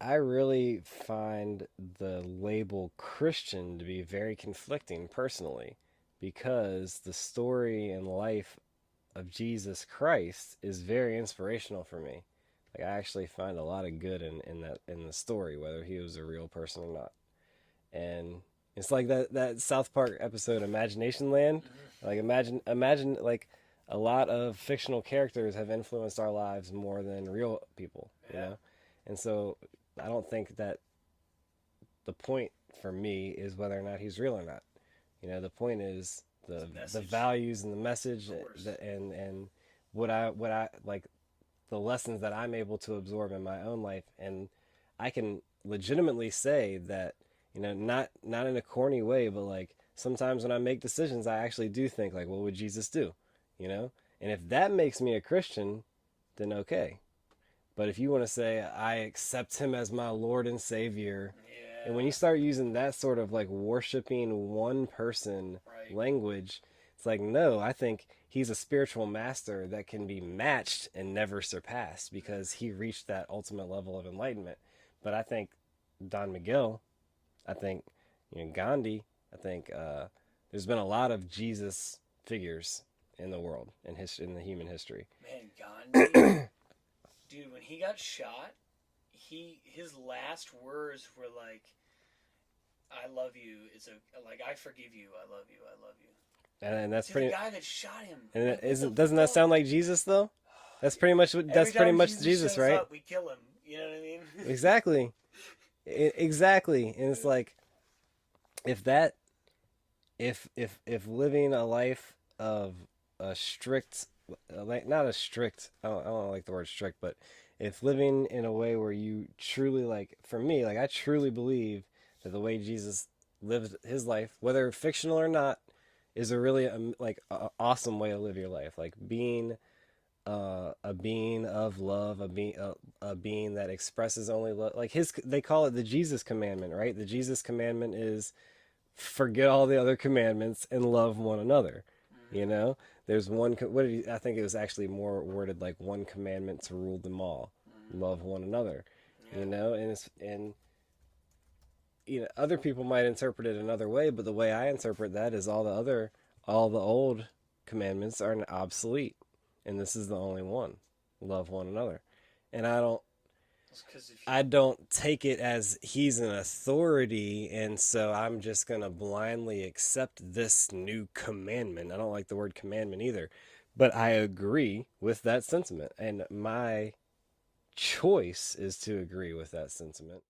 I really find the label Christian to be very conflicting personally because the story and life of Jesus Christ is very inspirational for me. Like I actually find a lot of good in that in the story, whether he was a real person or not. And it's like that South Park episode, Imagination Land. Hmm. Like imagine like a lot of fictional characters have influenced our lives more than real people, you Yeah. know. And so I don't think that the point for me is whether or not he's real or not. You know, the point is It's a the message, values and the message of course. that and what I like the lessons that I'm able to absorb in my own life, and I can legitimately say that not in a corny way, but like sometimes when I make decisions, I actually do think like, what would Jesus do? You know, and if that makes me a Christian, then okay. But if you want to say I accept him as my Lord and Savior, and when Yeah. you start using that sort of like worshiping one person Right. language, it's like, no, I think he's a spiritual master that can be matched and never surpassed because he reached that ultimate level of enlightenment. But I think Don Miguel, I think Gandhi, I think there's been a lot of Jesus figures in the world in the human history. Man, Gandhi, dude, when he got shot, his last words were like, "I love you." It's a like, "I forgive you. I love you. I love you." And that's To the pretty. guy that shot him, And it like, what the isn't doesn't that fuck? sound like Jesus though? That's pretty much Every that's pretty time much Jesus Jesus, shows right? up, we kill him. You know what I mean? Exactly. Exactly. And it's like if that if living a life of a strict like not a strict I don't like the word strict, but if living in a way where you truly like for me, like I truly believe that the way Jesus lived his life, whether fictional or not, is a really like awesome way to live your life. Like being a being of love, a being that expresses only love. Like his, they call it the Jesus commandment, right? The Jesus commandment is forget all the other commandments and love one another. You Hmm. know, there's one. What did he, I think it was actually more worded like one commandment to rule them all: Hmm. love one another. You Yeah. know, and other people might interpret it another way, but the way I interpret that is all the old commandments are obsolete, and this is the only one: love one another. And It's because if you I don't take it as he's an authority, and so I'm just gonna blindly accept this new commandment. I don't like the word commandment either, but I agree with that sentiment, and my choice is to agree with that sentiment.